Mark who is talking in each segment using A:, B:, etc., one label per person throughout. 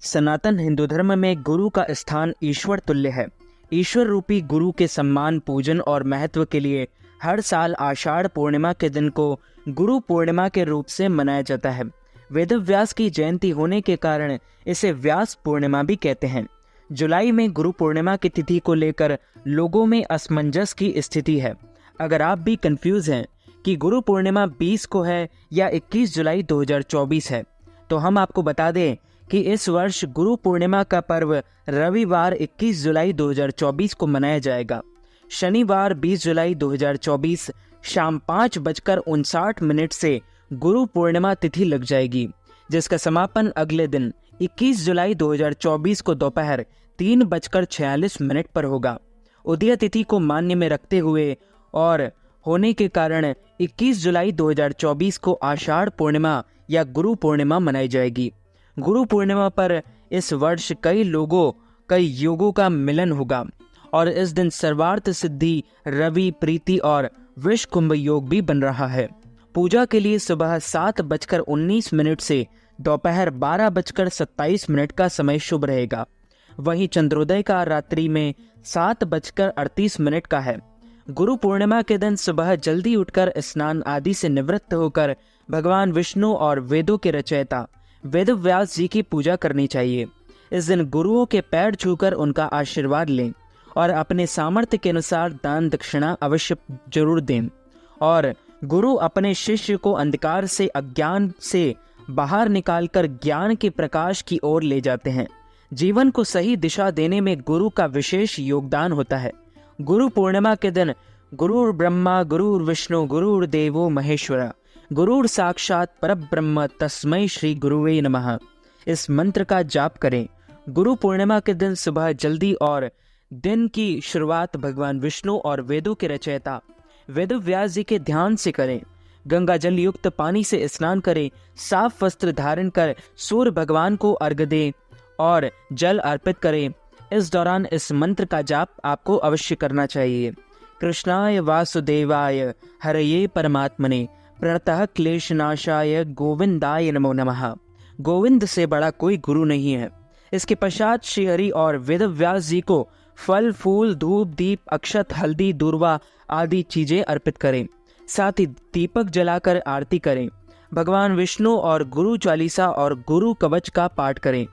A: सनातन हिंदू धर्म में गुरु का स्थान ईश्वर तुल्य है। ईश्वर रूपी गुरु के सम्मान, पूजन और महत्व के लिए हर साल आषाढ़ पूर्णिमा के दिन को गुरु पूर्णिमा के रूप से मनाया जाता है। वेदव्यास की जयंती होने के कारण इसे व्यास पूर्णिमा भी कहते हैं। जुलाई में गुरु पूर्णिमा की तिथि को लेकर लोगों में असमंजस की स्थिति है। अगर आप भी कंफ्यूज हैं कि गुरु पूर्णिमा 20 को है या 21 जुलाई 2024 है, तो हम आपको बता दें कि इस वर्ष गुरु पूर्णिमा का पर्व रविवार 21 जुलाई 2024 को मनाया जाएगा। शनिवार 20 जुलाई 2024 शाम 5:59 से गुरु पूर्णिमा तिथि लग जाएगी, जिसका समापन अगले दिन 21 जुलाई 2024 को दोपहर 3:46 पर होगा। उदय तिथि को मान्य में रखते हुए और होने के कारण 21 जुलाई 2024 को आषाढ़ पूर्णिमा या गुरु पूर्णिमा मनाई जाएगी। गुरु पूर्णिमा पर इस वर्ष कई योगों का मिलन होगा और इस दिन सर्वार्थ सिद्धि, रवि प्रीति और विष कुंभ योग भी बन रहा है। पूजा के लिए सुबह 7:19 से दोपहर 12:27 का समय शुभ रहेगा। वहीं चंद्रोदय का रात्रि में 7:38 का है। गुरु पूर्णिमा के दिन सुबह जल्दी उठकर स्नान आदि से निवृत्त होकर भगवान विष्णु और वेदों के रचयिता वेदव्यास जी की पूजा करनी चाहिए। इस दिन गुरुओं के पैर छूकर उनका आशीर्वाद लें और अपने सामर्थ्य के अनुसार दान दक्षिणा अवश्य जरूर दें। और गुरु अपने शिष्य को अंधकार से, अज्ञान से बाहर निकालकर ज्ञान के प्रकाश की ओर ले जाते हैं। जीवन को सही दिशा देने में गुरु का विशेष योगदान होता है। गुरु पूर्णिमा के दिन गुरुर् ब्रह्मा गुरुर् विष्णु गुरुर्देवो महेश्वरा गुरुर साक्षात परब्रह्म तस्मै श्री गुरुवे नमः इस मंत्र का जाप करें। गुरु पूर्णिमा के दिन सुबह जल्दी और दिन की शुरुआत भगवान विष्णु और वेदों के रचयिता वेदव्यास जी के ध्यान से करें। गंगा जल युक्त पानी से स्नान करें। साफ वस्त्र धारण कर सूर्य भगवान को अर्घ्य दें और जल अर्पित करें। इस दौरान इस मंत्र का जाप आपको अवश्य करना चाहिए। कृष्णाय वासुदेवाय हरये परमात्मने प्रणतः क्लेशनाशाय गोविंदाय नमो नमः। गोविंद से बड़ा कोई गुरु नहीं है। इसके पश्चात श्री हरि और वेदव्यास जी को फल, फूल, धूप, दीप, अक्षत, हल्दी, दूर्वा आदि चीजें अर्पित करें। साथ ही दीपक जलाकर आरती करें। भगवान विष्णु और गुरु चालीसा और गुरु कवच का पाठ करें।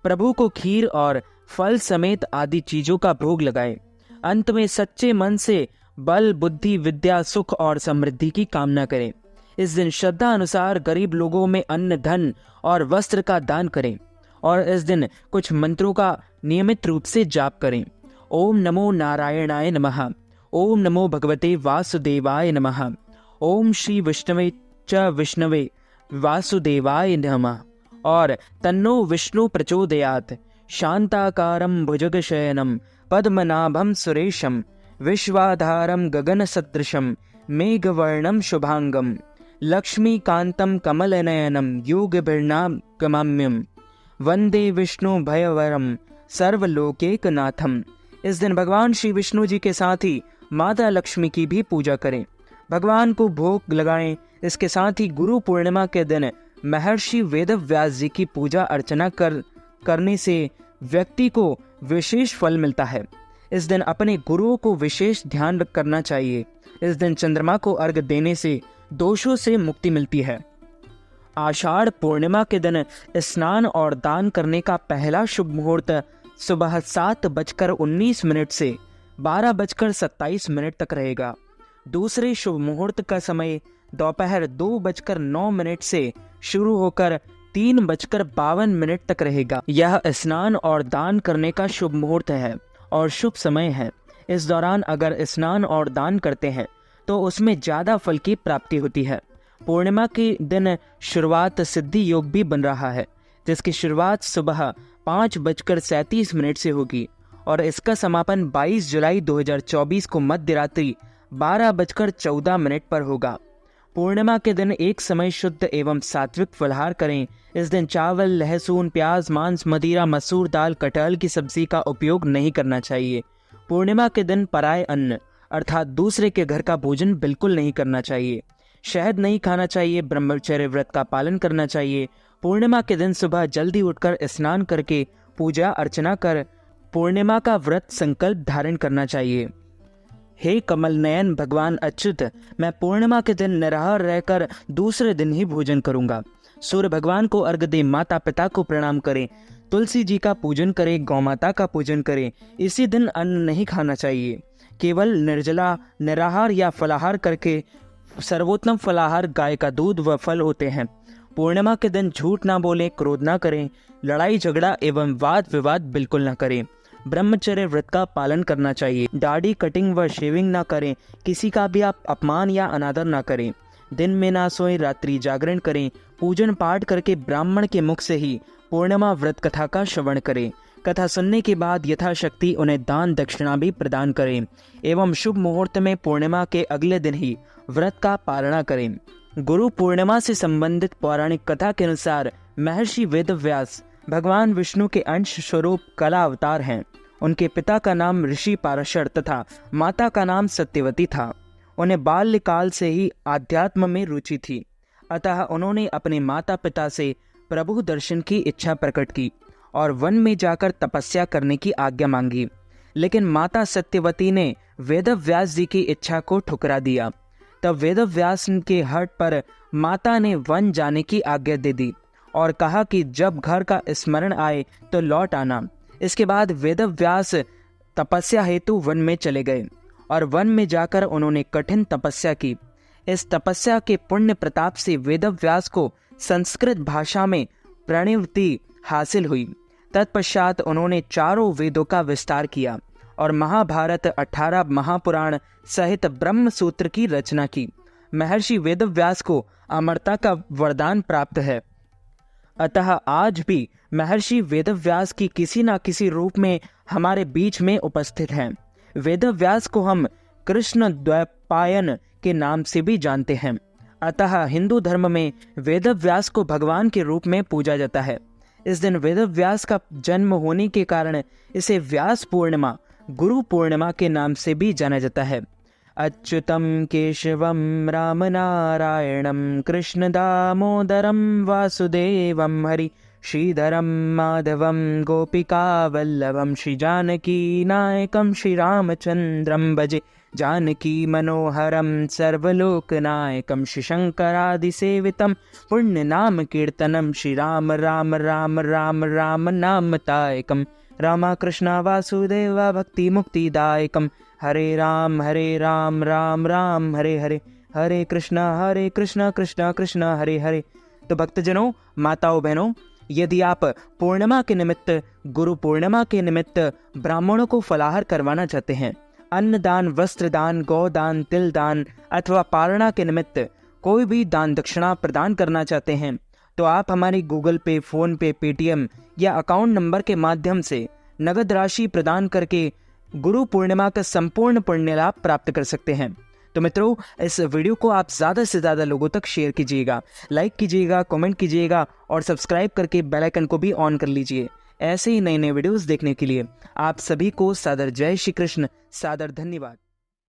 A: प्रभु को खीर और फल समेत आदि चीजों का भोग लगाएं। अंत में सच्चे मन से बल, बुद्धि, विद्या, सुख और समृद्धि की कामना करें। इस दिन श्रद्धा अनुसार गरीब लोगों में अन्न, धन और वस्त्र का दान करें और इस दिन कुछ मंत्रों का नियमित रूप से जाप करें। ओम नमो नारायणाय नमः। ओम नमो भगवते वासुदेवाय नमः। ओम श्री विष्णवे च विष्णवे वासुदेवाय नमः और तन्नो विष्णु प्रचोदयात्। शांताकारं भुजगशयनं पद्मनाभं सुरेशं विश्वाधारं गगनसदृशं मेघवर्णं शुभांगं लक्ष्मीकान्तं कमलनयनं योगभिर्नागम्यं वंदे विष्णु भयवरं सर्वलोकैकनाथम। इस दिन भगवान श्री विष्णु जी के साथ ही माता लक्ष्मी की भी पूजा करें। भगवान को भोग लगाएं। इसके साथ ही गुरु पूर्णिमा के दिन महर्षि वेदव्यास जी की पूजा अर्चना करने से व्यक्ति को विशेष फल मिलता है। इस दिन अपने गुरुओं को विशेष ध्यान करना चाहिए। इस दिन चंद्रमा को अर्घ्य देने से दोषों से मुक्ति मिलती है। आषाढ़ पूर्णिमा के दिन स्नान और दान करने का पहला शुभ मुहूर्त सुबह 7:19 से 12:27 तक रहेगा। दूसरे शुभ मुहूर्त का समय दोपहर 2:09 से शुरू होकर 3:52 तक रहेगा। यह स्नान और दान करने का शुभ मुहूर्त है और शुभ समय है। इस दौरान अगर स्नान और दान करते हैं तो उसमें ज्यादा फल की प्राप्ति होती है। पूर्णिमा के दिन शुरुआत सिद्धि योग भी बन रहा है, जिसकी शुरुआत सुबह 5:37 से होगी और इसका समापन 22 जुलाई 2024 को मध्य रात्रि 12:14 पर होगा। पूर्णिमा के दिन एक समय शुद्ध एवं सात्विक फलाहार करें। इस दिन चावल, लहसुन, प्याज, मांस, मदिरा, मसूर दाल, कटहल की सब्जी का उपयोग नहीं करना चाहिए। पूर्णिमा के दिन पराये अन्न अर्थात दूसरे के घर का भोजन बिल्कुल नहीं करना चाहिए। शहद नहीं खाना चाहिए। ब्रह्मचर्य व्रत का पालन करना चाहिए पूर्णिमा के दिन सुबह जल्दी उठकर स्नान करके पूजा अर्चना कर पूर्णिमा का व्रत संकल्प धारण करना चाहिए। हे कमल नयन भगवान अच्युत, मैं पूर्णिमा के दिन निराहार रहकर दूसरे दिन ही भोजन करूंगा। सूर्य भगवान को अर्घ्य दें, माता पिता को प्रणाम करें, तुलसी जी का पूजन करें, गौ माता का पूजन करें। इसी दिन अन्न नहीं खाना चाहिए। केवल निर्जला निराहार या फलाहार करके सर्वोत्तम फलाहार गाय का दूध व फल होते हैं। पूर्णिमा के दिन झूठ ना बोलें, क्रोध ना करें, लड़ाई झगड़ा एवं वाद विवाद बिल्कुल ना करें। ब्रह्मचर्य व्रत का पालन करना चाहिए। दाढ़ी कटिंग व शेविंग ना करें। किसी का भी आप अपमान या अनादर ना करें। दिन में ना सोएं, रात्रि जागरण करें। पूजन पाठ करके ब्राह्मण के मुख से ही पूर्णिमा व्रत कथा का श्रवण करें। कथा सुनने के बाद यथाशक्ति उन्हें दान दक्षिणा भी प्रदान करें एवं शुभ मुहूर्त में पूर्णिमा के अगले दिन ही व्रत का पालना करें। गुरु पूर्णिमा से संबंधित पौराणिक कथा के अनुसार महर्षि वेदव्यास भगवान विष्णु के अंश स्वरूप कला अवतार हैं। उनके पिता का नाम ऋषि पाराशर तथा माता का नाम सत्यवती था। उन्हें बाल्यकाल से ही आध्यात्म में रुचि थी, अतः उन्होंने अपने माता पिता से प्रभु दर्शन की इच्छा प्रकट की और वन में जाकर तपस्या करने की आज्ञा मांगी। लेकिन माता सत्यवती ने वेदव्यास जी की इच्छा को ठुकरा दिया। तब वेदव्यास के हठ पर माता ने वन जाने की आज्ञा दे दी और कहा कि जब घर का स्मरण आए तो लौट आना। इसके बाद वेदव्यास तपस्या हेतु वन में चले गए और वन में जाकर उन्होंने कठिन तपस्या की। इस तपस्या के पुण्य प्रताप से वेदव्यास को संस्कृत भाषा में प्रणिवृत्ति हासिल हुई। तत्पश्चात उन्होंने चारों वेदों का विस्तार किया और महाभारत, 18 महापुराण सहित ब्रह्म सूत्र की रचना की। महर्षि वेदव्यास को अमरता का वरदान प्राप्त है, अतः आज भी महर्षि वेदव्यास की किसी न किसी रूप में हमारे बीच में उपस्थित हैं। वेदव्यास को हम कृष्ण द्वैपायन के नाम से भी जानते हैं। अतः हिंदू धर्म में वेदव्यास को भगवान के रूप में पूजा जाता है। इस दिन वेदव्यास का जन्म होने के कारण इसे व्यास पूर्णिमा, गुरु पूर्णिमा के नाम से भी जाना जाता है। अच्युतम केशवम राम नारायणम कृष्ण दामोदरम वासुदेवम हरि श्रीधरम माधवम गोपिका वल्लभम श्री जानकी नायकम श्री रामचंद्रम भजे जानकी मनोहरम सर्वलोकनायकम श्री शंकरादि सेवितम पुण्य नाम कीर्तनम श्री राम राम राम राम राम नामतायकम रामा कृष्णा वासुदेवा भक्ति मुक्तिदायकम हरे राम राम राम हरे हरे हरे कृष्णा कृष्णा कृष्णा हरे हरे। तो भक्तजनों, माताओं, बहनों, यदि आप पूर्णिमा के निमित्त, गुरु पूर्णिमा के निमित्त ब्राह्मणों को फलाहार करवाना चाहते हैं, अन्नदान, वस्त्रदान, गौदान, तिलदान अथवा पारणा के निमित्त कोई भी दान दक्षिणा प्रदान करना चाहते हैं, तो आप हमारी गूगल पे, फोन पे, पेटीएम या अकाउंट नंबर के माध्यम से नगद राशि प्रदान करके गुरु पूर्णिमा का संपूर्ण पुण्य लाभ प्राप्त कर सकते हैं। तो मित्रों, इस वीडियो को आप ज़्यादा से ज़्यादा लोगों तक शेयर कीजिएगा, लाइक कीजिएगा, कमेंट कीजिएगा और सब्सक्राइब करके बेल आइकन को भी ऑन कर लीजिए। ऐसे ही नए नए वीडियोस देखने के लिए आप सभी को सादर जय श्री कृष्ण, सादर धन्यवाद।